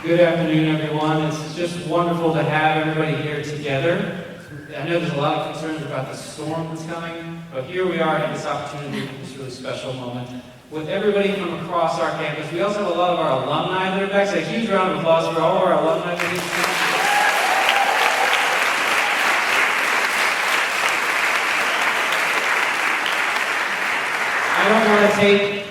Good afternoon, everyone. It's just wonderful to have everybody here together. I know there's a lot of concerns about the storm that's coming, but here we are at this opportunity for this really special moment with everybody from across our campus. We also have a lot of our alumni that are back, so a huge round of applause for all of our alumni. I don't want to take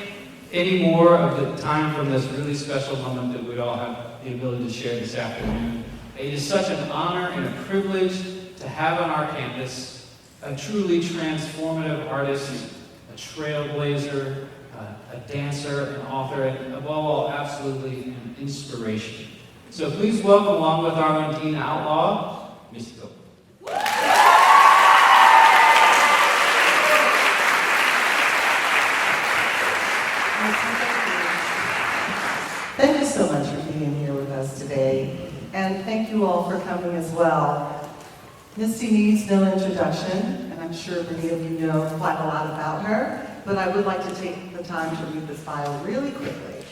any more of the time from this really special moment that we all have the ability to share this afternoon. It is such an honor and a privilege to have on our campus a truly transformative artist, a trailblazer, a dancer, an author, and above all, absolutely an inspiration. So please welcome along with our own Dean Outlaw, Misty Copeland. Thank you so much for being here with us today, and thank you all for coming as well. Misty needs no introduction, and I'm sure many of you know quite a lot about her, but I would like to take the time to read this bio really quickly.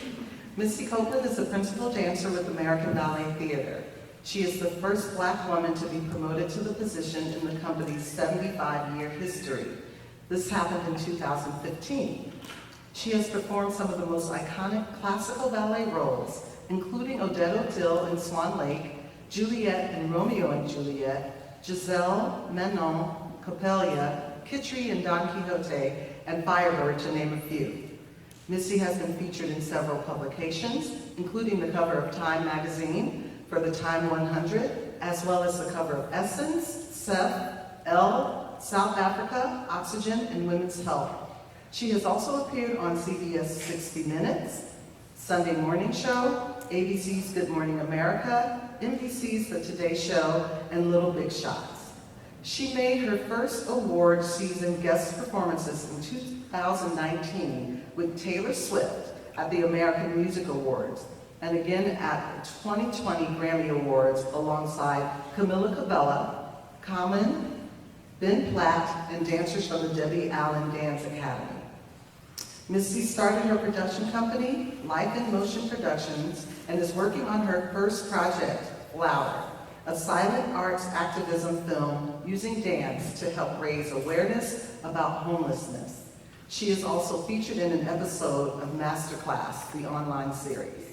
Misty Copeland is a principal dancer with American Ballet Theater. She is the first Black woman to be promoted to the position in the company's 75-year history. This happened in 2015. She has performed some of the most iconic classical ballet roles, including Odette Odile in Swan Lake, Juliet in Romeo and Juliet, Giselle, Manon, Coppelia, Kitri in Don Quixote, and Firebird, to name a few. Misty has been featured in several publications, including the cover of Time magazine for the Time 100, as well as the cover of Essence, Seth, Elle, South Africa, Oxygen, and Women's Health. She has also appeared on CBS 60 Minutes, Sunday Morning Show, ABC's Good Morning America, NBC's The Today Show, and Little Big Shots. She made her first award season guest performances in 2019 with Taylor Swift at the American Music Awards, and again at the 2020 Grammy Awards alongside Camila Cabello, Common, Ben Platt, and dancers from the Debbie Allen Dance Academy. Misty started her production company, Life in Motion Productions, and is working on her first project, Louder, a silent arts activism film using dance to help raise awareness about homelessness. She is also featured in an episode of Masterclass, the online series.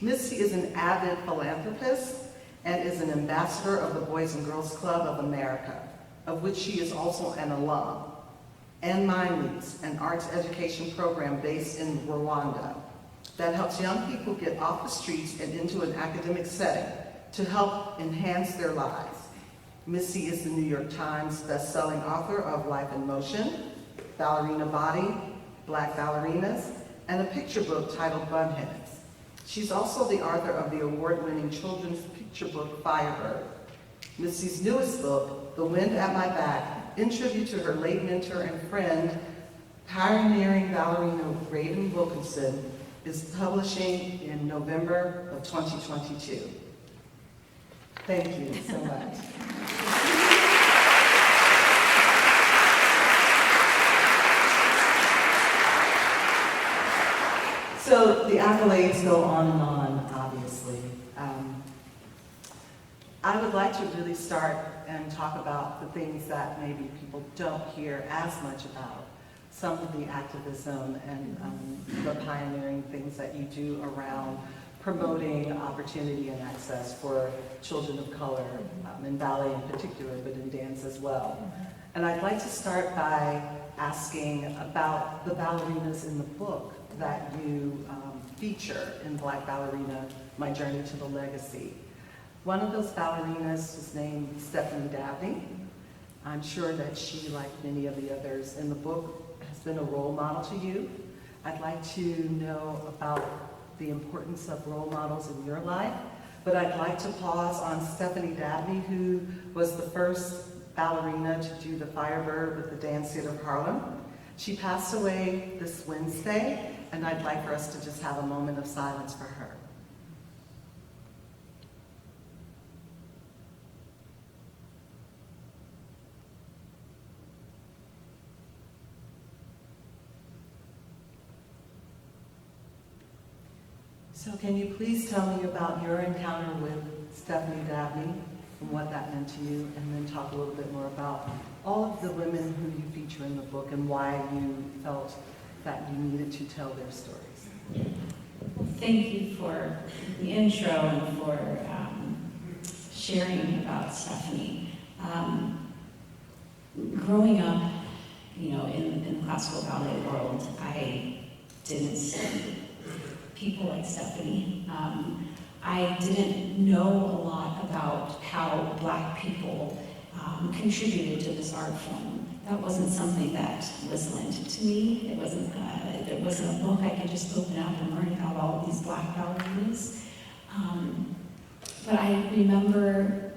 Misty is an avid philanthropist and is an ambassador of the Boys and Girls Club of America, of which she is also an alum, and Mind Leaps, an arts education program based in Rwanda that helps young people get off the streets and into an academic setting to help enhance their lives. Misty is the New York Times best-selling author of Life in Motion, Ballerina Body, Black Ballerinas, and a picture book titled Bunheads. She's also the author of the award-winning children's picture book Firebird. Misty's newest book, The Wind at My Back, in tribute to her late mentor and friend, pioneering ballerina Raven Wilkinson, is publishing in November of 2022. Thank you so much. So the accolades go on and on, obviously. I would like to really start and talk about the things that maybe people don't hear as much about. Some of the activism and the pioneering things that you do around promoting opportunity and access for children of color, in ballet in particular, but in dance as well. And I'd like to start by asking about the ballerinas in the book that you feature in Black Ballerina, My Journey to the Legacy. One of those ballerinas is named Stephanie Dabney. I'm sure that she, like many of the others in the book, has been a role model to you. I'd like to know about the importance of role models in your life, but I'd like to pause on Stephanie Dabney, who was the first ballerina to do the Firebird with the Dance Theater of Harlem. She passed away this Wednesday, and I'd like for us to just have a moment of silence for her. So can you please tell me about your encounter with Stephanie Dabney and what that meant to you, and then talk a little bit more about all of the women who you feature in the book and why you felt that you needed to tell their stories. Well, thank you for the intro and for sharing about Stephanie. Growing up, you know, in the classical ballet world, I didn't see people like Stephanie. I didn't know a lot about how Black people contributed to this art form. That wasn't something that was lent to me. It wasn't a book I could just open up and learn about all of these Black ballerinas. But I remember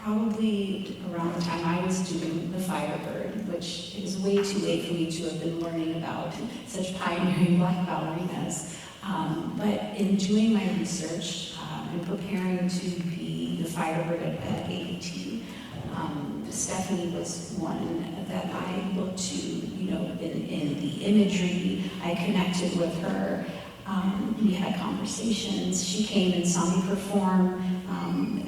probably around the time I was doing the Firebird, which is way too late for me to have been learning about such pioneering Black ballerinas. But in doing my research and preparing to be the Firebird at AET, Stephanie was one that I looked to, you know, in the imagery. I connected with her. We had conversations. She came and saw me perform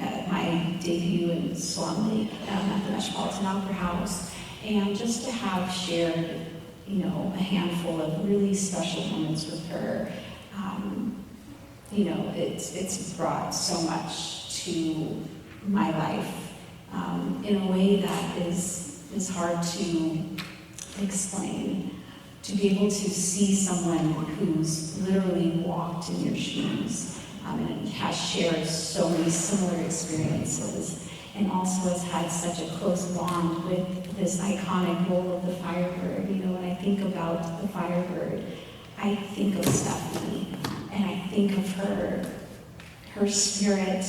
at my debut in Swan Lake at the Metropolitan Opera House. And just to have shared, you know, a handful of really special moments with her, you know, it's brought so much to my life in a way that is hard to explain. To be able to see someone who's literally walked in your shoes and has shared so many similar experiences, and also has had such a close bond with this iconic role of the Firebird. You know, when I think about the Firebird, I think of Stephanie, and I think of her spirit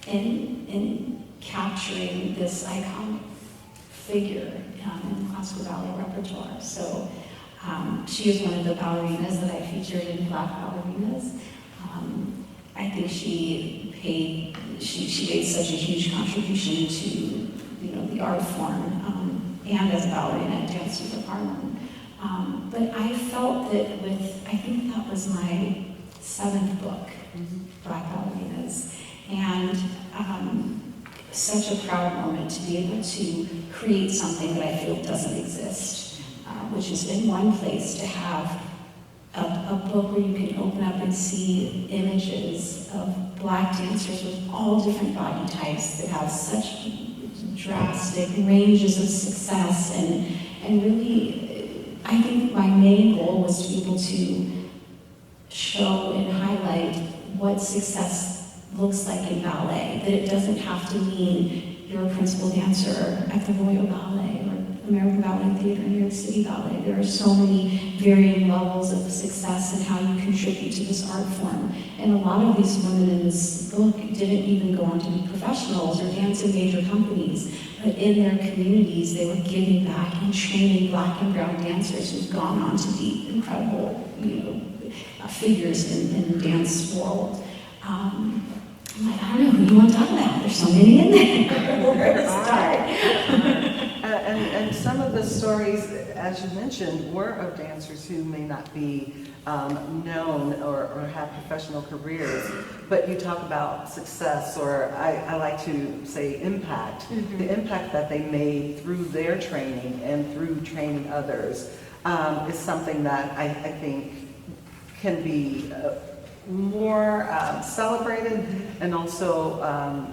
in capturing this iconic figure in the classical ballet repertoire. So she is one of the ballerinas that I featured in Black Ballerinas. I think she made such a huge contribution to, you know, the art form and as a ballerina at Dance Youth of Harlem. But I felt that I think that was my 7th book, Black Ballerinas, and such a proud moment to be able to create something that I feel doesn't exist, which is in one place to have a book where you can open up and see images of Black dancers with all different body types that have such drastic ranges of success, and really, I think my main goal was to be able to show and highlight what success looks like in ballet, that it doesn't have to mean you're a principal dancer at the Royal Ballet or American Ballet Theatre or New York City Ballet. There are so many varying levels of success and how you contribute to this art form. And a lot of these women in this book didn't even go on to be professionals or dance in major companies, but in their communities they were giving back and training Black and brown dancers who've gone on to be incredible, you know, figures in the dance world. I'm like, I don't know who you want to talk about. There's so many in there. Where to start? And some of the stories, as you mentioned, were of dancers who may not be known or have professional careers, but you talk about success, or I like to say impact, the impact that they made through their training and through training others is something that I think can be more celebrated and also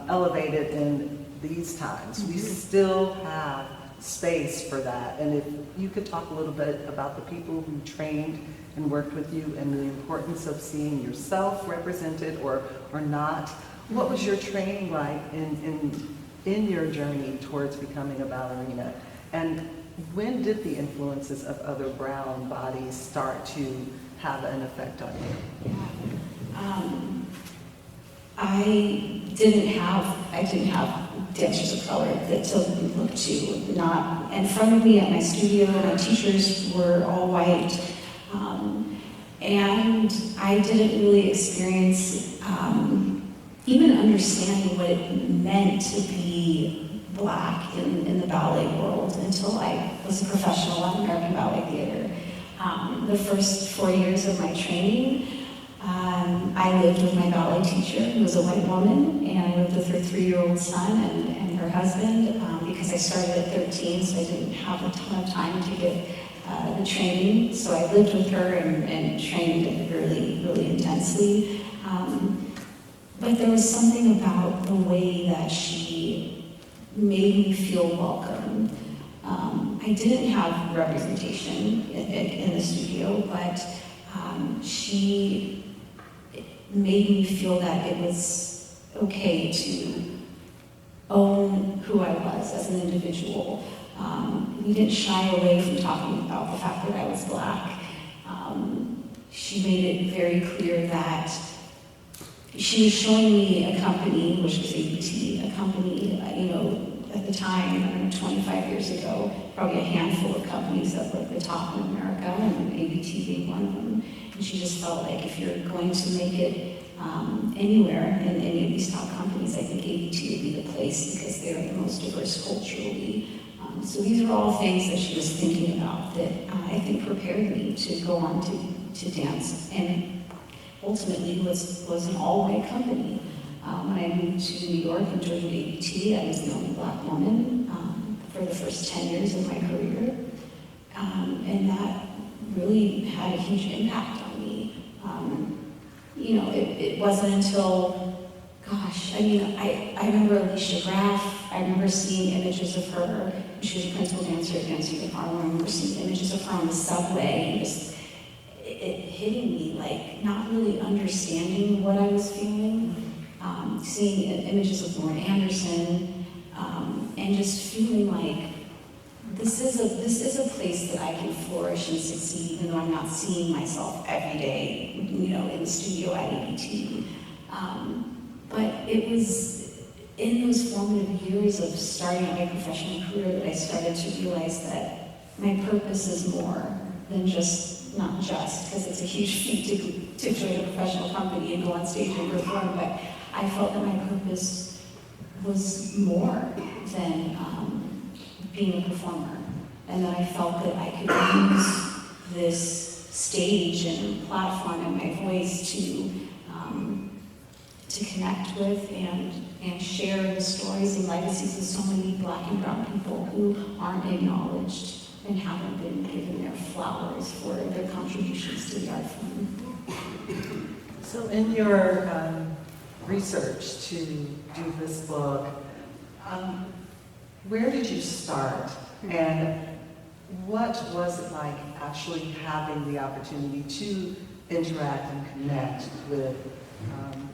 elevated in these times. We still have space for that. And if you could talk a little bit about the people who trained and worked with you and the importance of seeing yourself represented or not. What was your training like in your journey towards becoming a ballerina? And when did the influences of other brown bodies start to have an effect on you? I didn't have dancers of color that to look to. Not in front of me at my studio. My teachers were all white, and I didn't really experience even understanding what it meant to be Black in the ballet world until I was a professional at American Ballet Theatre. The first 4 years of my training, I lived with my ballet teacher, who was a white woman, and I lived with her 3-year-old son and her husband, because I started at 13, so I didn't have a ton of time to get the training. So I lived with her and trained really, really intensely. But there was something about the way that she made me feel welcome. I didn't have representation in the studio, but she made me feel that it was okay to own who I was as an individual. We didn't shy away from talking about the fact that I was Black. She made it very clear that she was showing me a company, which was ABT, a company, at the time, 25 years ago, probably a handful of companies that were at the top in America, and ABT being one of them. And she just felt like if you're going to make it anywhere in any of these top companies, I think ABT would be the place because they're the most diverse culturally. So these are all things that she was thinking about that I think prepared me to go on to dance, and ultimately was an all-white company. When I moved to New York and joined ABT, I was the only Black woman for the first 10 years of my career. And that really had a huge impact on me. It wasn't until, I remember Alicia Graff. I remember seeing images of her. She was a principal dancer at Dancing in Harlem. I remember seeing images of her on the subway and just it hitting me, like not really understanding what I was feeling. Seeing images of Lauren Anderson, and just feeling like this is a place that I can flourish and succeed, even though I'm not seeing myself every day, in the studio at ABT. But it was in those formative years of starting my professional career that I started to realize that my purpose is more than not just, because it's a huge feat to join a professional company and go on stage and perform, but I felt that my purpose was more than being a performer, and that I felt that I could use this stage and platform and my voice to connect with and share the stories and legacies of so many Black and brown people who aren't acknowledged and haven't been given their flowers for their contributions to the art form. So in your research to do this book, where did you start, and what was it like actually having the opportunity to interact and connect with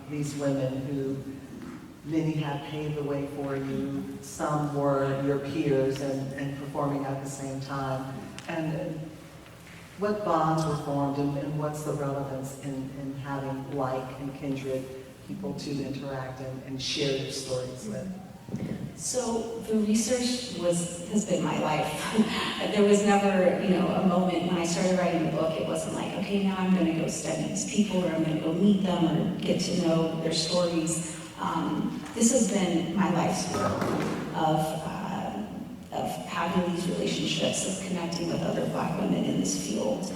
these women who many had paved the way for you, some were your peers and performing at the same time, and what bonds were formed, and what's the relevance in having like and kindred people to interact and share your stories with? So the research has been my life. There was never, a moment when I started writing the book, it wasn't like, okay, now I'm going to go study these people, or I'm going to go meet them, or get to know their stories. This has been my life's work of having these relationships, of connecting with other Black women in this field.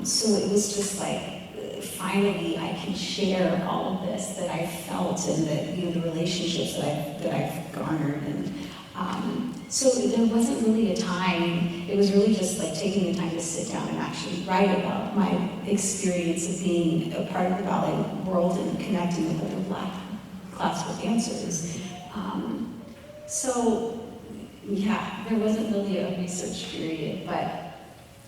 So it was just like, finally I can share all of this that I felt, and that the relationships that I've garnered, and so there wasn't really a time. It was really just like taking the time to sit down and actually write about my experience of being a part of the ballet world and connecting with other Black classical dancers. There wasn't really a research period, but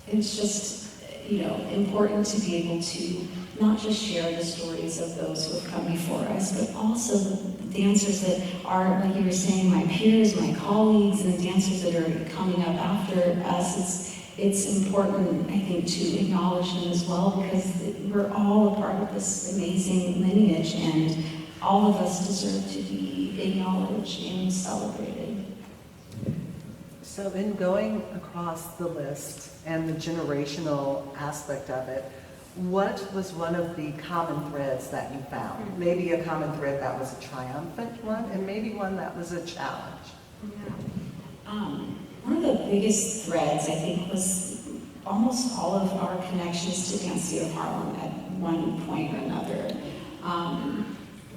it's just important to be able to not just share the stories of those who have come before us, but also the dancers that are, like you were saying, my peers, my colleagues, and the dancers that are coming up after us. It's important, I think, to acknowledge them as well, because we're all a part of this amazing lineage, and all of us deserve to be acknowledged and celebrated. So in going across the list and the generational aspect of it, what was one of the common threads that you found? Maybe a common thread that was a triumphant one, and maybe one that was a challenge. One of the biggest threads, I think, was almost all of our connections to Dance Theater of Harlem one point or another.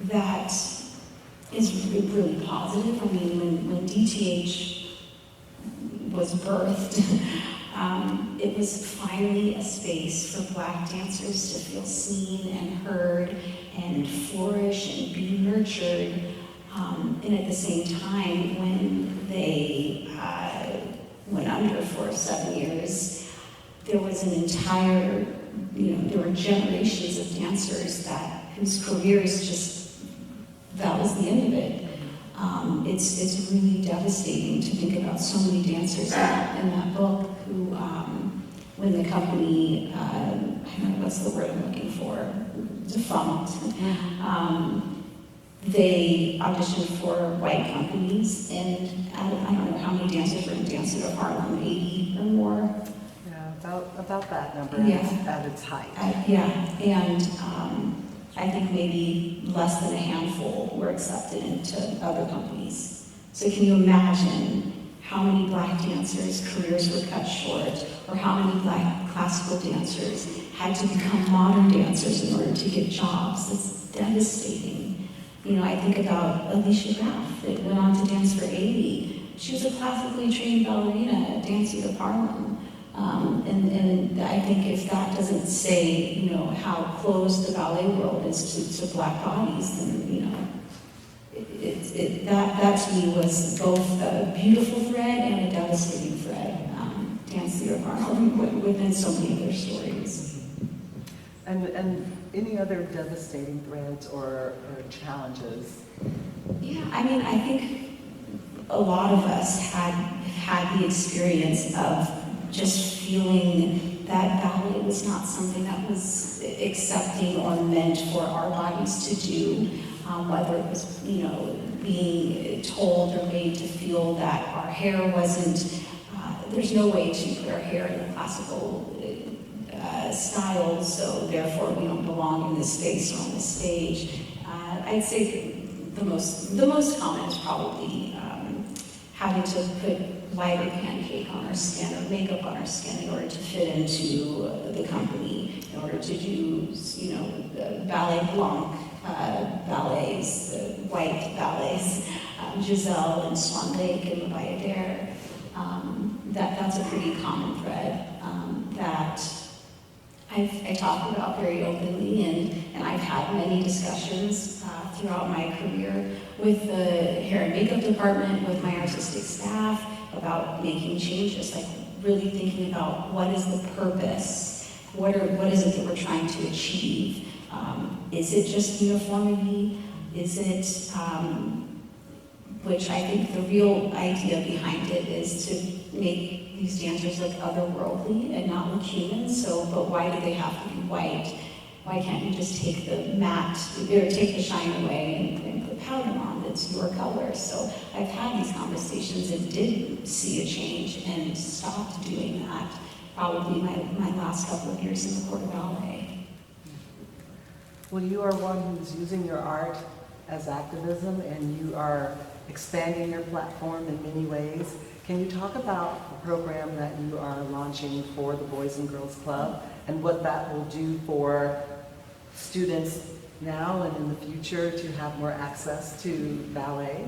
That is really positive. I mean, when DTH was birthed, it was finally a space for Black dancers to feel seen and heard and flourish and be nurtured. And at the same time, when they went under for 7 years, there was an entire, there were generations of dancers whose careers just, that was the end of it. It's really devastating to think about so many dancers in that book who, when the company, I don't know what's the word I'm looking for, defunct, they auditioned for white companies, and I don't know how many dancers were in Dance Out of Harlem, 80 or more. Yeah, about that number at its height. And I think maybe less than a handful were accepted into other companies. So can you imagine how many Black dancers' careers were cut short, or how many Black classical dancers had to become modern dancers in order to get jobs? It's devastating. I think about Alicia Graff that went on to dance for 80. She was a classically trained ballerina at Dance Out of Harlem. And I think if that doesn't say, how closed the ballet world is to Black bodies, then, that to me was both a beautiful thread and a devastating thread, Dance Out of Harlem, within so many other stories. And any other devastating threads or challenges? Yeah, I think a lot of us had the experience of just feeling that ballet was not something that was accepting or meant for our bodies to do, whether it was, being told or made to feel that our hair wasn't, there's no way to put our hair in the classical style, so therefore we don't belong in this space or on this stage. I'd say the most common is probably having to put lighter pancake on our skin or makeup on our skin in order to fit into the company, in order to do, the ballet blanc ballets, the white ballets, Giselle and Swan Lake and Mabaya Dare. That's a pretty common thread that I talk about very openly, and I've had many discussions throughout my career with the hair and makeup department, with my artistic staff, about making changes, like really thinking about what is the purpose, what is it that we're trying to achieve? Is it just uniformity? Is it, which I think the real idea behind it is to make these dancers look otherworldly and not look human. So, but why do they have to be white? Why can't you just take the matte, or take the shine away and put powder on? It's your color. So I've had these conversations and did see a change and stopped doing that probably my last couple of years in the Court of Ballet. Well, you are one who's using your art as activism, and you are expanding your platform in many ways. Can you talk about the program that you are launching for the Boys and Girls Club and what that will do for students now and in the future to have more access to ballet?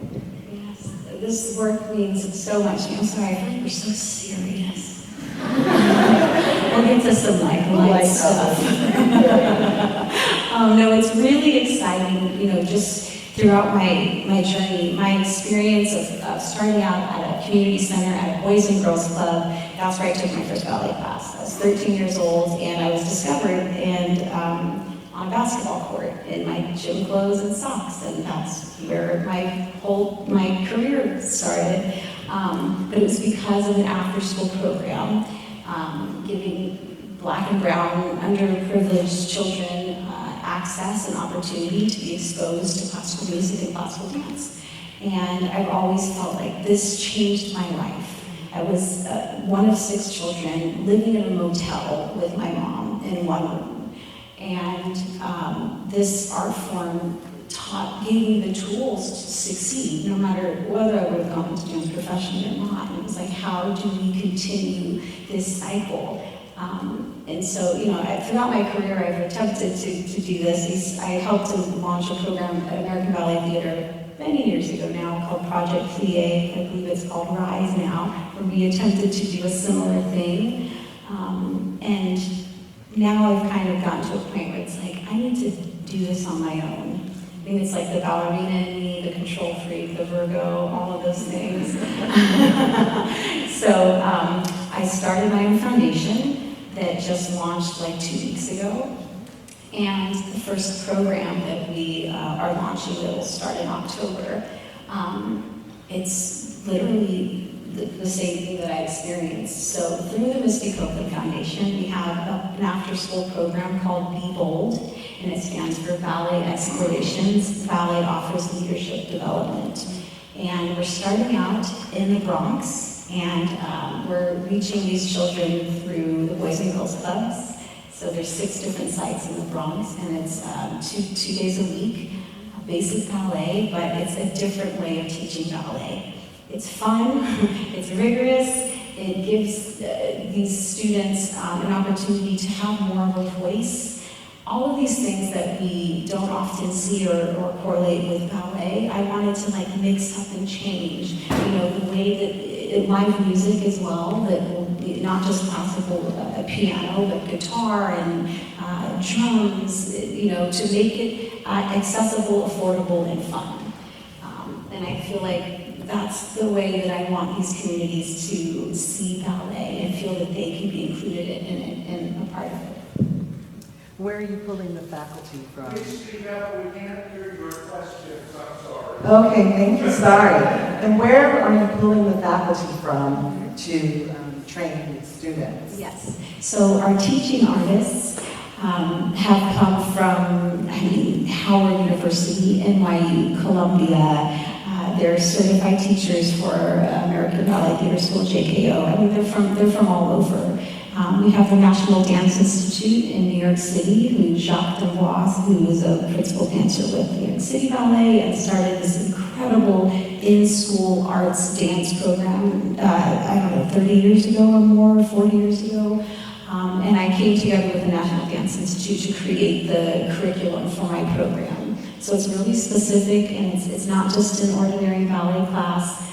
Yes, this work means so much. I'm sorry, I feel like we're so serious. We'll get to some light stuff. No, it's really exciting, just throughout my journey, my experience of starting out at a community center, at a Boys and Girls Club. That's where I took my first ballet class. I was 13 years old, and I was discovered on a basketball court in my gym clothes and socks, and that's where my career started. But it was because of an after-school program giving Black and brown underprivileged children access and opportunity to be exposed to classical music and classical dance. And I've always felt like this changed my life. I was one of 6 children living in a motel with my mom in one room. And this art form gave me the tools to succeed, no matter whether I would have gone into dance professionally or not. And it was like, how do we continue this cycle? And so, throughout my career, I've attempted to do this. I helped to launch a program at American Ballet Theater many years ago now called Project Plie. I believe it's called Rise now, where we attempted to do a similar thing. And now I've kind of gotten to a point where it's like, I need to do this on my own. I think it's like the ballerina in me, the control freak, the Virgo, all of those things. So I started my own foundation that just launched like 2 weeks ago. And the first program that we are launching that will start in October, it's literally the same thing that I experienced. So through the Misty Copeland Foundation, we have an after-school program called Be Bold, and it stands for Ballet Explorations. Ballet offers leadership development. And we're starting out in the Bronx, and we're reaching these children through the Boys and Girls Clubs. So there's 6 different sites in the Bronx, and it's two days a week, basic ballet, but it's a different way of teaching ballet. It's fun, it's rigorous, it gives these students an opportunity to have more of a voice. All of these things that we don't often see or correlate with ballet, I wanted to mix up and change. The way that live music as well, that will be not just classical piano, but guitar and drums, to make it accessible, affordable, and fun. And I feel like that's the way that I want these communities to see ballet and feel that they can be included in a part of it. Where are you pulling the faculty from? Please speak up, we can't hear your questions, I'm sorry. Okay, thank you, sorry. And where are you pulling the faculty from to train these students? Yes, so our teaching artists have come from, Howard University, NYU, Columbia. They're certified teachers for American Ballet Theater School, JKO. They're from all over. We have the National Dance Institute in New York City, who's Jacques Devoise, who was a principal dancer with New York City Ballet and started this incredible in-school arts dance program, 30 years ago or more, 40 years ago. And I came together with the National Dance Institute to create the curriculum for my program. So it's really specific, and it's not just an ordinary ballet class.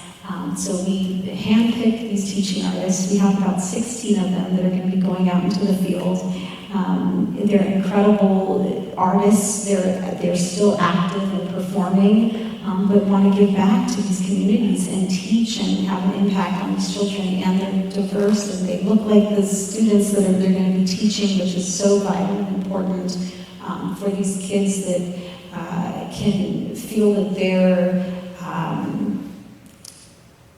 So we handpick these teaching artists. We have about 16 of them that are going to be going out into the field. They're incredible artists. They're still active and performing, but want to give back to these communities and teach and have an impact on these children. And they're diverse, and they look like the students that they're going to be teaching, which is so vital and important for these kids that can feel that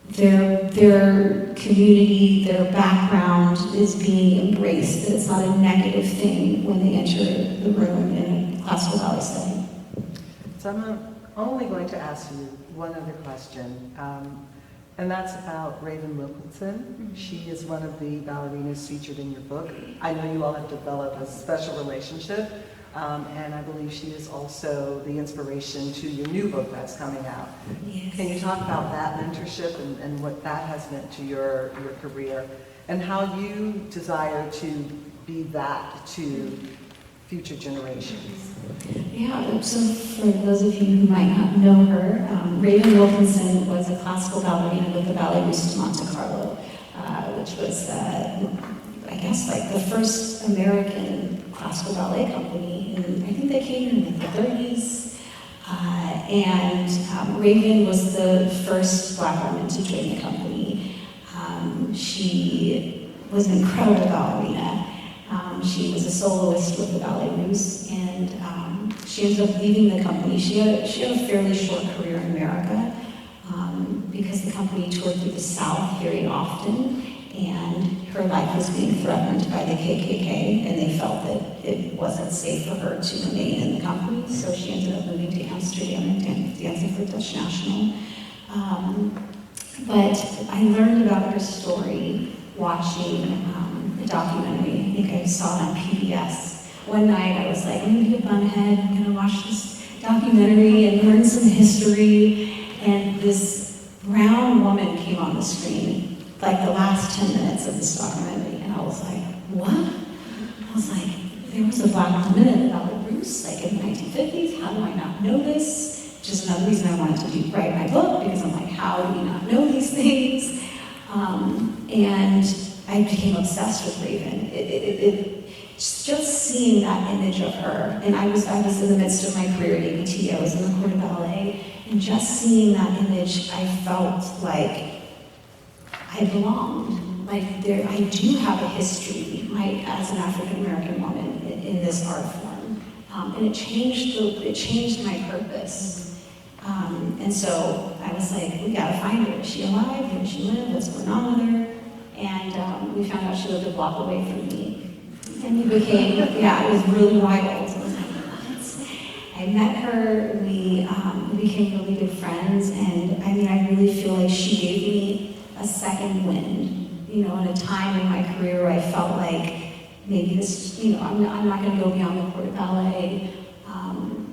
their community, their background is being embraced, that it's not a negative thing when they enter the room in a classical ballet setting. So I'm only going to ask you one other question, and that's about Raven Wilkinson. She is one of the ballerinas featured in your book. I know you all have developed a special relationship, and I believe she is also the inspiration to your new book that's coming out. Yes. Can you talk about that mentorship and what that has meant to your career, and how you desire to be that to future generations? Yeah, so for those of you who might not know her, Raven Wilkinson was a classical ballerina with the Ballet Russe de Monte Carlo, which was, the first American classical ballet company. And I think they came in the 30s. And Raven was the first Black woman to join the company. She was an incredible ballerina. She was a soloist with the Ballet Russe, and she ended up leaving the company. She had a fairly short career in America because the company toured through the South very often, and her life was being threatened by the KKK, and they felt that it wasn't safe for her to remain in the company, so she ended up moving to Amsterdam and dancing for Dutch National. But I learned about her story watching the documentary. I think I saw it on PBS. One night I was like, I'm gonna be a bunhead, I'm gonna watch this documentary and learn some history, and this brown woman came on the screen. like the last 10 minutes of this documentary, and I was like, what? I was like, there was a black woman in the Belarus, like in the 1950s, how do I not know this? Which is another reason I wanted to write my book, because I'm like, how do we not know these things? And I became obsessed with Raven. Just seeing that image of her, and I was in the midst of my career at ABT, I was in the Court of Ballet, and just seeing that image, I felt like I belonged. Like I do have a history, as an African American woman in this art form, and it changed my purpose. And so I was like, we gotta find her. Is she alive? Where does she live? What's going on with her? And we found out she lived a block away from me. And we became, it was really wild. So I was like, what? I met her, we became really good friends, and I mean, I really feel like she gave me a second wind, you know, in a time in my career where I felt like maybe this, you know, I'm not going to go beyond the Court of Ballet.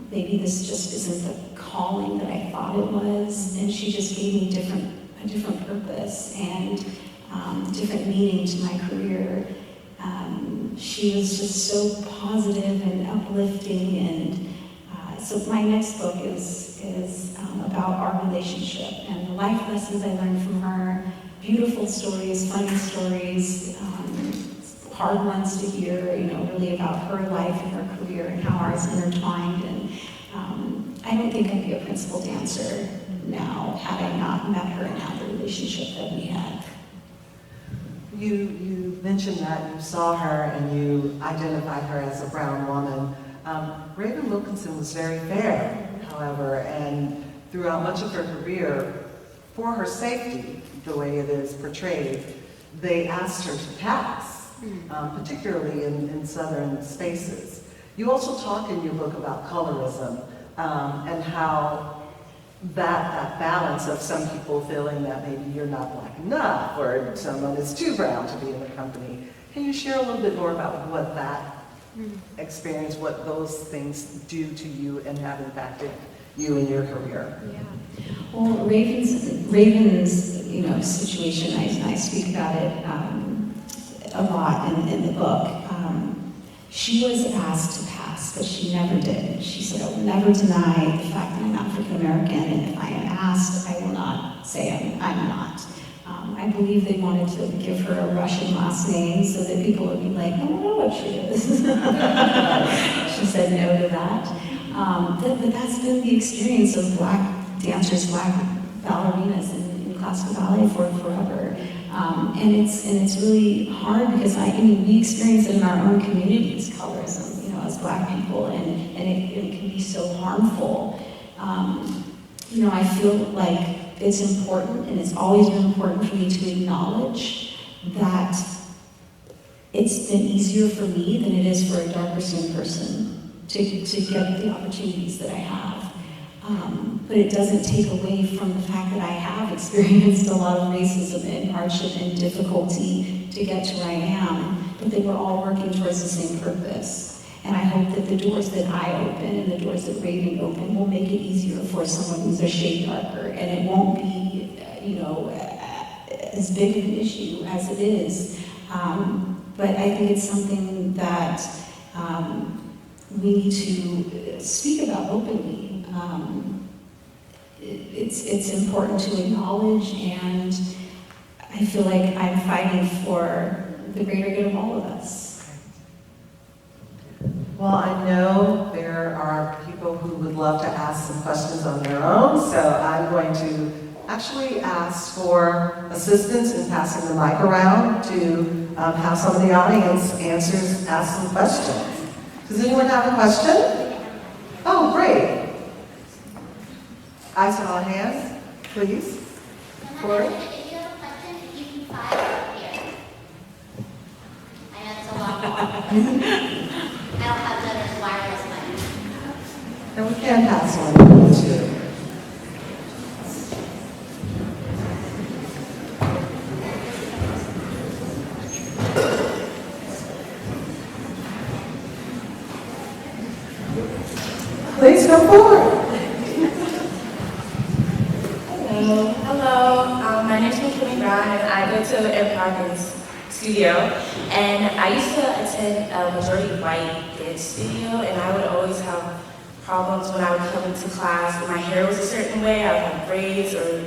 Maybe this just isn't the calling that I thought it was, and she just gave me a different purpose and different meaning to my career. She was just so positive and uplifting, and so my next book is about our relationship and the life lessons I learned from her. Beautiful stories, funny stories, hard ones to hear, you know, really about her life and her career and how ours intertwined. And I don't think I'd be a principal dancer now had I not met her and had the relationship that we had. You mentioned that you saw her and you identified her as a brown woman. Raven Wilkinson was very fair, however, and throughout much of her career, for her safety, the way it is portrayed, they asked her to pass, particularly in southern spaces. You also talk in your book about colorism and how that balance of some people feeling that maybe you're not black enough or someone is too brown to be in the company. Can you share a little bit more about what that experience, what those things do to you and have impacted you in your career? Yeah. Well, Raven's you know, situation, I speak about it a lot in the book. She was asked to pass, but she never did. She said, I will never deny the fact that I'm African American, and if I am asked, I will not say I'm not. I believe they wanted to give her a Russian last name so that people would be like, I don't know what she is. She said no to that. But that's been the experience of black dancers, black ballerinas in classical ballet for forever. And it's really hard because we experience it in our own communities, colorism, you know, as black people, and it can be so harmful. You know, I feel like it's important, and it's always been important for me to acknowledge that it's been easier for me than it is for a darker skinned person to get the opportunities that I have. But it doesn't take away from the fact that I have experienced a lot of racism and hardship and difficulty to get to where I am, but they were all working towards the same purpose. And I hope that the doors that I open and the doors that Raven open will make it easier for someone who's a shade darker, and it won't be, you know, as big of an issue as it is. But I think it's something that we need to speak about openly. It's important to acknowledge, and I feel like I'm fighting for the greater good of all of us. Well, I know there are people who would love to ask some questions on their own, so I'm going to actually ask for assistance in passing the mic around to have some of the audience ask some questions. Does anyone have a question? Oh, great. I saw a hand, please. Corey? If you have a question, you can file up here. I know it's a lot more. I don't have better wireless mic. And we can pass one too. Please come forward. Hello. My name is McKinney Brown, and I go to Empire Dance Studio. And I used to attend a majority white dance studio, and I would always have problems when I would come into class. My hair was a certain way, I would have braids, or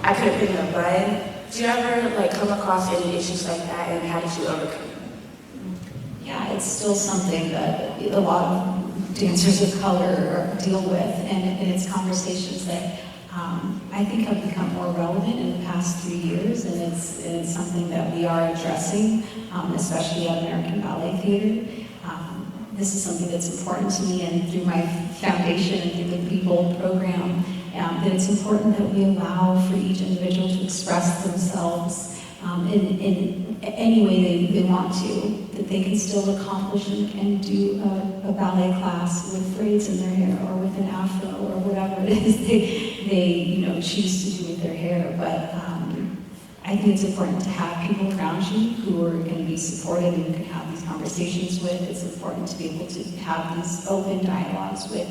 I couldn't put in a bun. Do you ever come across any issues like that, and how did you overcome them? Yeah, it's still something that a lot of dancers of color deal with, and it's conversations that I think have become more relevant in the past 3 years, and it's something that we are addressing, especially at American Ballet Theater. This is something that's important to me, and through my foundation and through the People program, that it's important that we allow for each individual to express themselves in any way they want to, that they can still accomplish and do a ballet class with braids in their hair or with an afro or whatever it is they choose to do with their hair. But I think it's important to have people around you who are going to be supportive and you can have these conversations with. It's important to be able to have these open dialogues with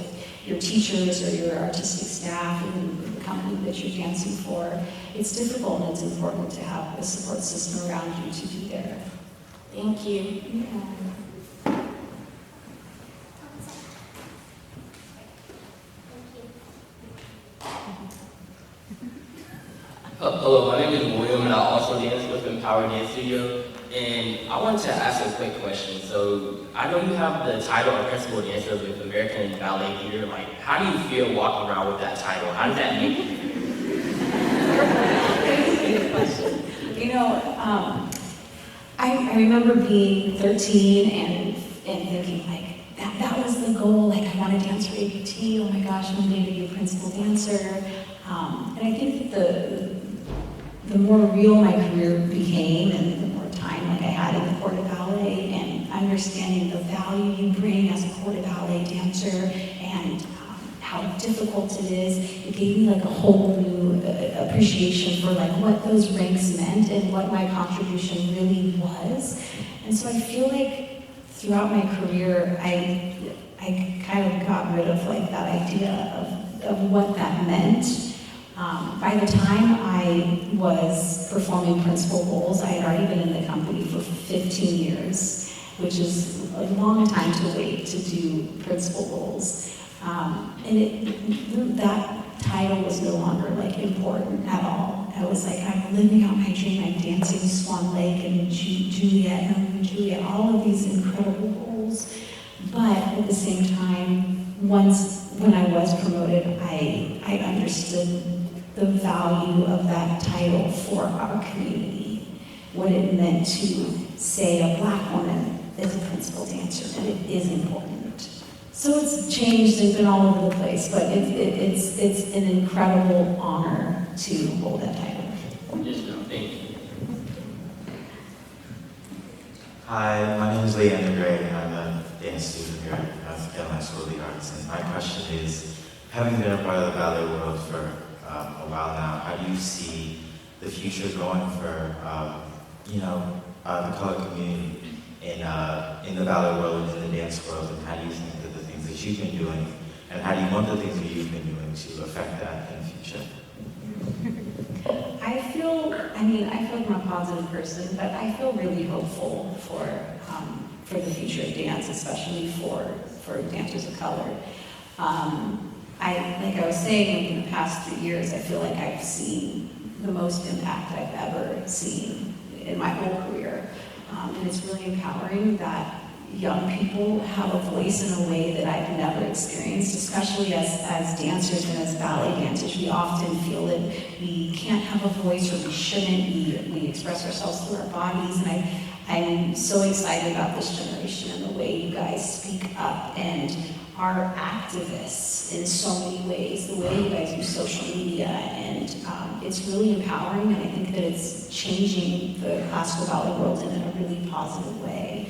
your teachers or your artistic staff and the company that you're dancing for. It's difficult, and it's important to have a support system around you to be there. Thank you. Yeah. Hello, my name is William, and I also dance with Empower Dance Studio. And I wanted to ask a quick question. So I know you have the title of principal dancer with American Ballet Theater. How do you feel walking around with that title? How does that make you feel? I remember being 13 and thinking that was the goal. I want to dance for APT. Oh my gosh, one day to be a principal dancer. And I think that the more real my career became and the more time I had in the corps de ballet and understanding the value you bring as a corps de ballet dancer and how difficult it is, it gave me a whole new appreciation for what those ranks meant and what my contribution really was. And so I feel like throughout my career, I kind of got rid of that idea of what that meant. By the time I was performing principal roles, I had already been in the company for 15 years, which is a long time to wait to do principal roles. And that title was no longer important at all. I was I'm living out my dream. I'm dancing Swan Lake and Juliet and Juliet, all of these incredible roles. But at the same time, when I was promoted, I understood the value of that title for our community, what it meant to say a Black woman is a principal dancer, and it is important. So it's changed and been all over the place, but it's an incredible honor to hold that title. Yes, no, thank you. Hi, my name is Leander Gray, and I'm a dance student here at Endalyn School of the Arts. And my question is, having been a part of the ballet world for a while now, how do you see the future going for the color community in the ballet world and in the dance world, and how do you think that the things that you've been doing, and how do you want the things that you've been doing to affect that in the future? I feel like I'm a positive person, but I feel really hopeful for the future of dance, especially for dancers of color. Like I was saying, in the past 3 years, I feel like I've seen the most impact I've ever seen in my whole career. And it's really empowering that young people have a voice in a way that I've never experienced, especially as dancers and as ballet dancers. We often feel that we can't have a voice, or we shouldn't. We express ourselves through our bodies. And I'm so excited about this generation and the way you guys speak up and are activists in so many ways, the way you guys use social media, and it's really empowering, and I think that it's changing the classical ballet world in a really positive way.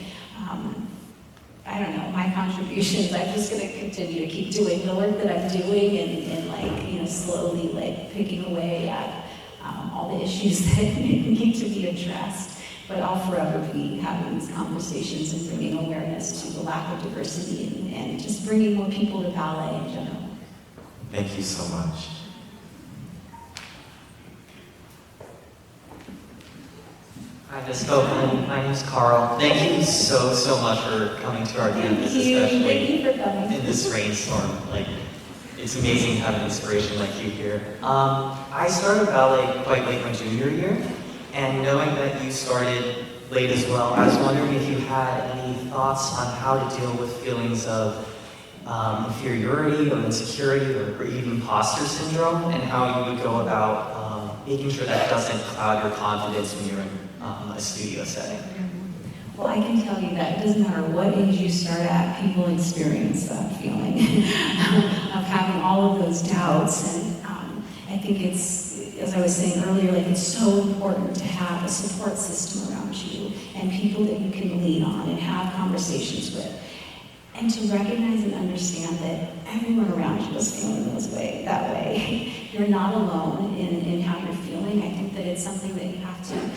I don't know, my contributions, I'm just going to continue to keep doing the work that I'm doing and slowly picking away at all the issues that need to be addressed. But I'll forever be having these conversations and bringing awareness to the lack of diversity and just bringing more people to ballet in general. Thank you so much. Hi, Ms. Copeland. My name's Carl. Thank you so much for coming to our campus, Thank especially you for coming. in this rainstorm. Like, it's amazing to have an inspiration like you here. I started ballet quite late my junior year, and knowing that you started late as well, I was wondering if you had any thoughts on how to deal with feelings of inferiority or insecurity or even imposter syndrome, and how you would go about making sure that doesn't cloud your confidence when you're in a studio setting. Well, I can tell you that it doesn't matter what age you start at, people experience that feeling of having all of those doubts. And I think it's, as I was saying earlier, like it's so important to have a support system around you and people that you can lean on and have conversations with. And to recognize and understand that everyone around you is feeling that way. You're not alone in how you're feeling. I think that it's something that you have to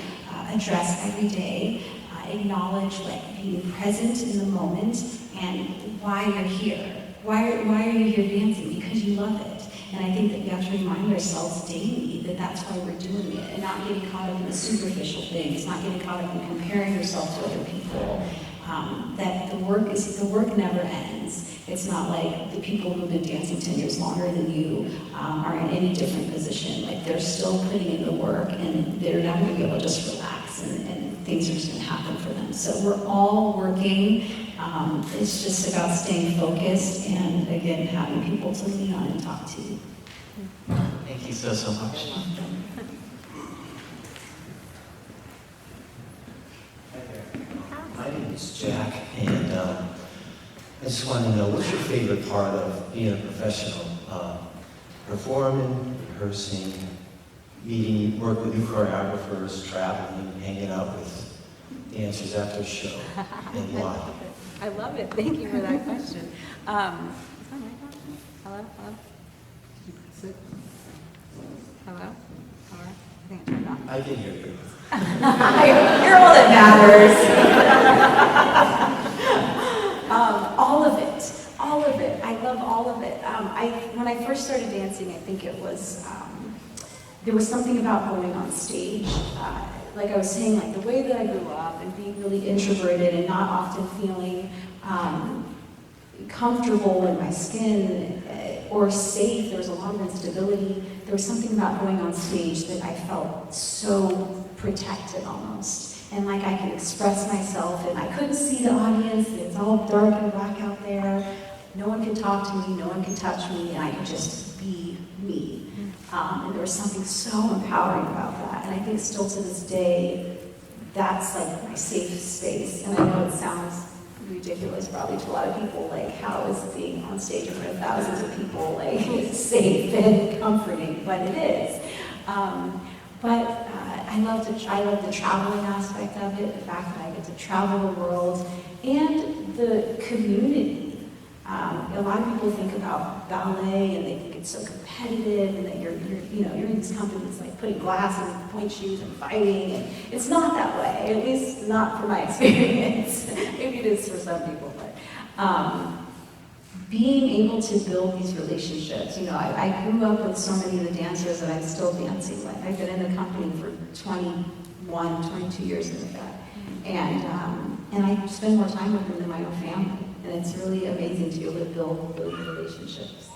address every day. Acknowledge like being present in the moment and why you're here. Why are you here dancing? Because you love it. And I think that we have to remind ourselves daily that that's why we're doing it, and not getting caught up in the superficial things, not getting caught up in comparing yourself to other people. That the work never ends. It's not like the people who've been dancing 10 years longer than you are in any different position. Like they're still putting in the work, and they're not going to be able to just relax, and things are just going to happen for them. So we're all working. It's just about staying focused and, again, having people to lean on and talk to. Thank you so much. My name is Jack, and I just want to know, what's your favorite part of being a professional? Performing, rehearsing, meeting, work with new choreographers, traveling, hanging out with dancers after a show, and why? I love it. Thank you for that question. Is my mic on? Hello? Hello? Did you press it? Hello? Hello? I think I turned on. I can hear you. You're all that matters. All of it. All of it. I love all of it. When I first started dancing, I think it was, there was something about going on stage. Like I was saying, like the way that I grew up and being really introverted and not often feeling comfortable in my skin or safe. There was a lot of instability. There was something about going on stage that I felt so protected almost. And like I could express myself, and I couldn't see the audience. It's all dark and black out there. No one could talk to me, no one could touch me, and I could just be me. And there was something so empowering about that. And I think still to this day, that's like my safe space. And I know it sounds ridiculous probably to a lot of people, like how is being on stage in front of thousands of people like safe and comforting, but it is. I love the traveling aspect of it, the fact that I get to travel the world, and the community. A lot of people think about ballet and they think it's so competitive, and that you're in these companies like putting glass and point shoes and fighting, and it's not that way. At least not from my experience. Maybe it is for some people, but being able to build these relationships. I grew up with so many of the dancers that I'm still dancing with. I've been in the company for 21, 22 years like that, and I spend more time with them than my own family. And it's really amazing to be able to build those relationships.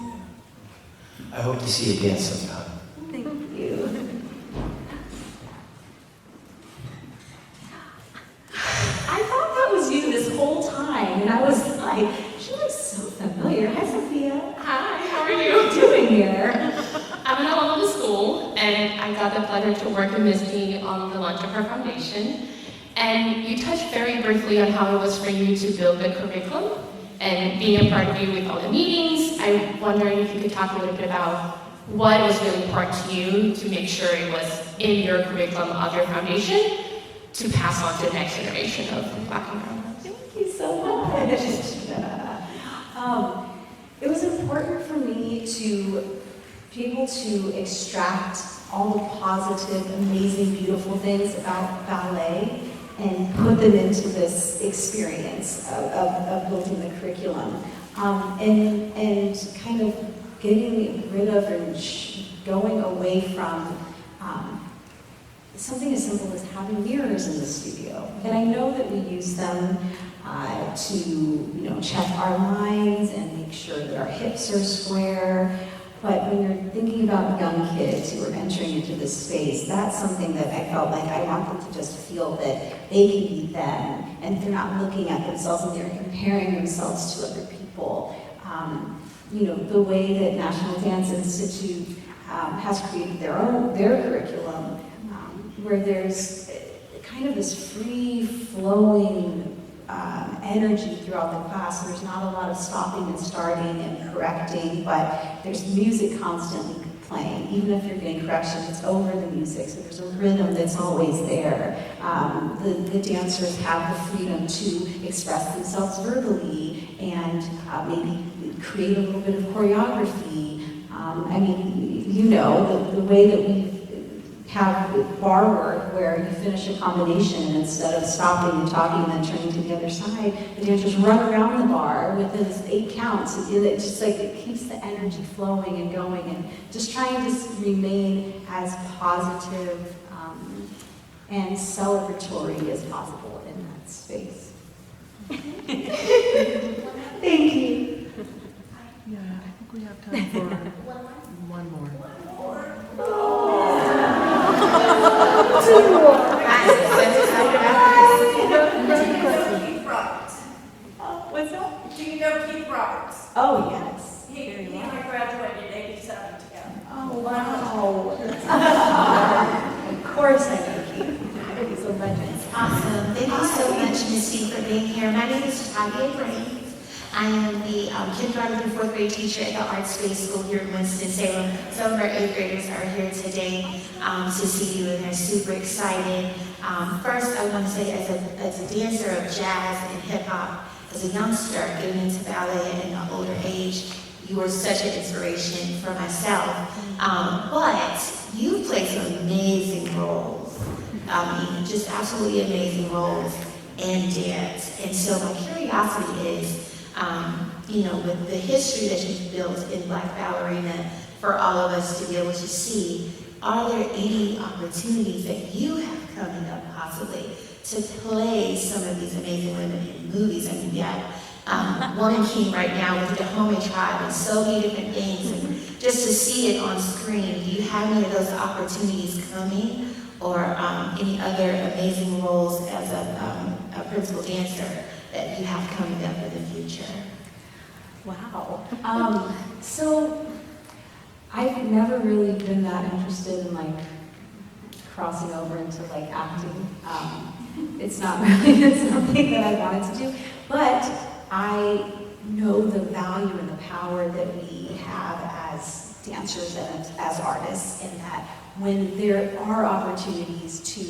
I hope to see you dance sometime. Thank you. I thought that was you this whole time, and I was like, she looks so familiar. Hi, Sophia. Hi, how are What are you? you doing here? I'm an alum of the school, and I got the pleasure to work with Misty on the launch of her foundation. And you touched very briefly on how it was for you to build the curriculum and being a part of you with all the meetings. I'm wondering if you could talk a little bit about what was really important to you to make sure it was in your curriculum of your foundation to pass on to the next generation of Black and brown girls. Thank you so much. It was important for me to be able to extract all the positive, amazing, beautiful things about ballet and put them into this experience of building the curriculum. And kind of getting rid of and going away from something as simple as having mirrors in the studio. And I know that we use them to check our lines and make sure that our hips are square. But when you're thinking about young kids who are entering into this space, that's something that I felt like I want them to just feel that they can be them, and they're not looking at themselves and they're comparing themselves to other people. The way that National Dance Institute has created their curriculum, where there's kind of this free-flowing energy throughout the class. There's not a lot of stopping and starting and correcting, but there's music constantly playing. Even if you're getting corrections, it's over the music, so there's a rhythm that's always there. The dancers have the freedom to express themselves verbally and maybe create a little bit of choreography. The way that we have bar work where you finish a combination and instead of stopping and talking and then turning to the other side, the dancers run around the bar within 8 counts. It just it keeps the energy flowing and going, and just trying to remain as positive and celebratory as possible in that space. Thank you. Yeah, I think we have time for one more. What's that? Do you know Keith Roberts? Oh, yes. He and I graduated in '87 together. Oh, wow. Of course I know Keith. He's a legend. Awesome. Thank you so much, Misty, for being here. My name is Tanya Green. I am the kindergarten through 4th grade teacher at the Art Space School here in Winston-Salem. Some of our 8th graders are here today to see you, and they're super excited. First, I want to say, as a dancer of jazz and hip-hop, as a youngster getting into ballet at an older age, you were such an inspiration for myself. But you played some amazing roles, just absolutely amazing roles in dance. And so my curiosity is, with the history that you've built in Black Ballerina for all of us to be able to see, are there any opportunities that you have coming up possibly to play some of these amazing women in movies? I mean, we have Woman King right now with the Dahomey Tribe and so many different things, and just to see it on screen, do you have any of those opportunities coming, or any other amazing roles as a principal dancer that you have coming up in the future? Wow. So I've never really been that interested in crossing over into acting. It's not really something that I wanted to do, but I know the value and the power that we have as dancers and as artists, in that when there are opportunities to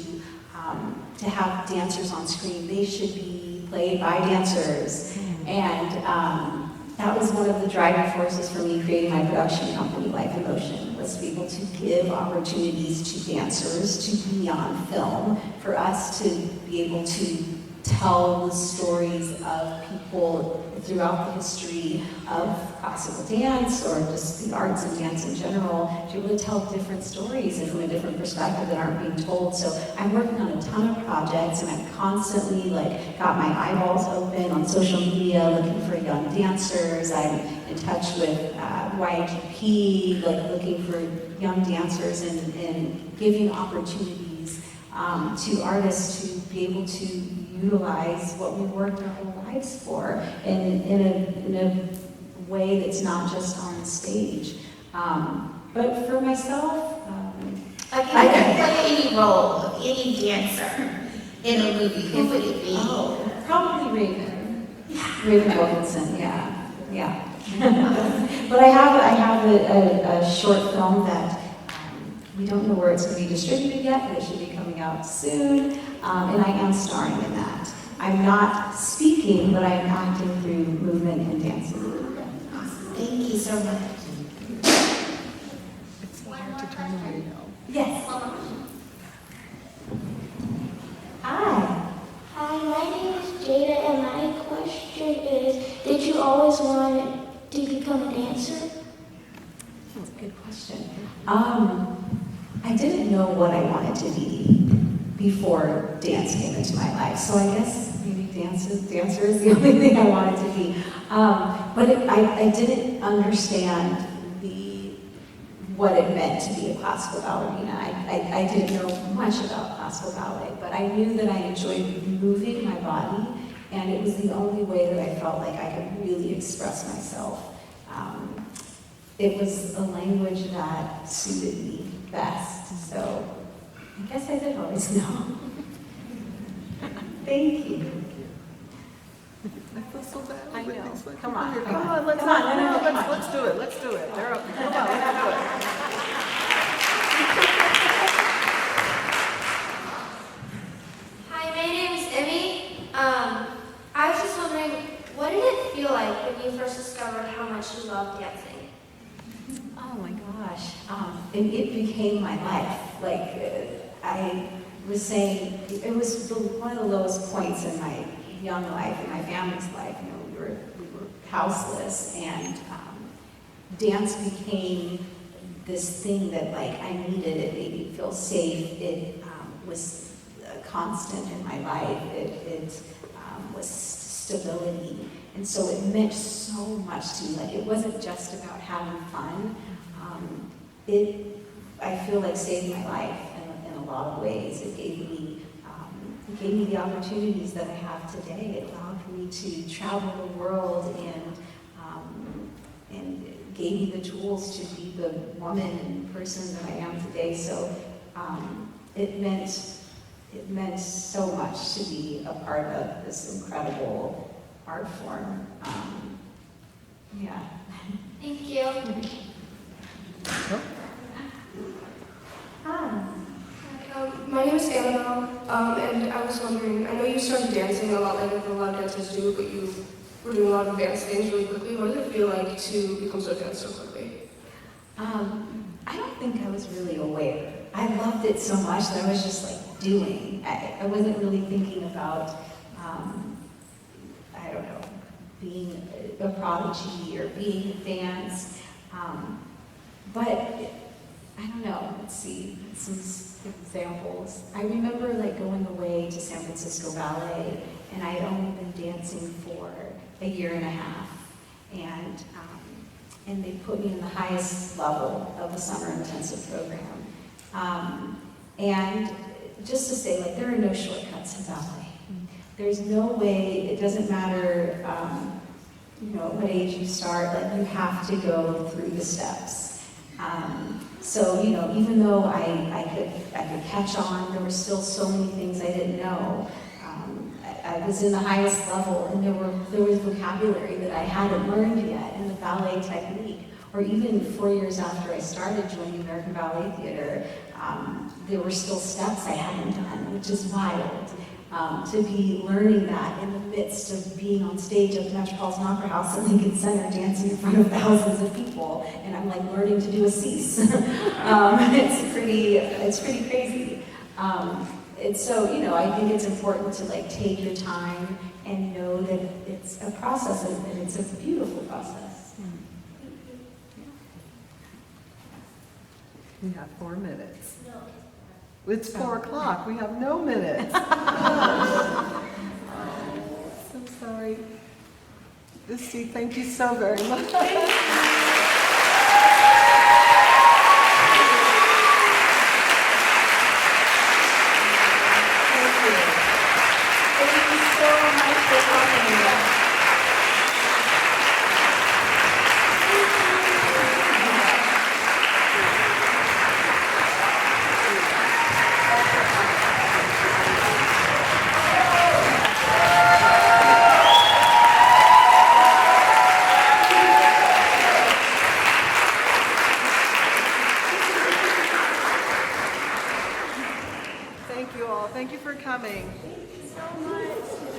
have dancers on screen, they should be played by dancers. And that was one of the driving forces for me creating my production company, Life in Motion, was to be able to give opportunities to dancers to be on film, for us to be able to tell the stories of people throughout the history of classical dance, or just the arts and dance in general, to be able to tell different stories and from a different perspective that aren't being told. So I'm working on a ton of projects, and I'm constantly got my eyeballs open on social media looking for young dancers. I'm in touch with YGP, looking for young dancers and giving opportunities to artists to be able to utilize what we worked our whole lives for in a way that's not just on the stage. But for myself, I can play any role of any dancer in a movie. Who would it be? Oh, probably Raven. Raven Wilkinson, yeah. But I have a short film that we don't know where it's going to be distributed yet, but it should be coming out soon, and I am starring in that. I'm not speaking, but I am acting through movement and dancing. Thank you so much. It's so hard to turn the radio. Yes. Hi. Hi, my name is Jada, and my question is, did you always want to become a dancer? That's a good question. I I didn't know what I wanted to be before dance came into my life. So I guess maybe dancer is the only thing I wanted to be. But I didn't understand what it meant to be a classical ballerina. I didn't know much about classical ballet, but I knew that I enjoyed moving my body, and it was the only way that I felt like I could really express myself. It was a language that suited me best, so I guess I did always know. Thank you. I feel so bad. I know. Come Come on, on, come come on, on. let's Come on, no, come on. let's do it. Let's do it. They're up. Come on, let's do it. Hi, my name is Emmy. I was just wondering, what did it feel like when you first discovered how much you loved dancing? Oh my gosh. It became my life. I was saying, it was one of the lowest points in my young life, in my family's life. You know, we were houseless, and dance became this thing that I needed. It made me feel safe. It was a constant in my life. It was stability. And so it meant so much to me. It wasn't just about having fun. I feel like saved my life in a lot of ways. It gave me the opportunities that I have today. It allowed me to travel the world and gave me the tools to be the woman and person that I am today. So it meant so much to be a part of this incredible art form. Yeah. Thank you. Hi. My name is Annabelle, and I was wondering, I know you started dancing a lot later than a lot of dancers do, but you were doing a lot of advanced things really quickly. What did it feel like to become so advanced so quickly? I don't think I was really aware. I loved it so much that I was just doing. I wasn't really thinking about, I don't know, being a prodigy or being advanced. But I don't know, let's see, some examples. I remember going away to San Francisco Ballet, and I had only been dancing for a year and a half. And they put me in the highest level of the summer intensive program. And just to say, there are no shortcuts in ballet. There's no way, it doesn't matter what age you start, you have to go through the steps. So, even though I could catch on, there were still so many things I didn't know. I was in the highest level, and there was vocabulary that I hadn't learned yet in the ballet technique. Or even 4 years after I started joining American Ballet Theater, there were still steps I hadn't done, which is wild. To be learning that in the midst of being on stage at the Metropolitan Opera House in Lincoln Center, dancing in front of thousands of people, and I'm learning to do a cease. It's pretty crazy. And so, I think it's important to take your time and know that it's a process, and it's a beautiful process. We have 4 minutes. It's 4 o'clock. We have no minutes. So sorry. Misty, thank you so very much. Thank you so much for coming. Thank you all. Thank you for coming. Thank you so much.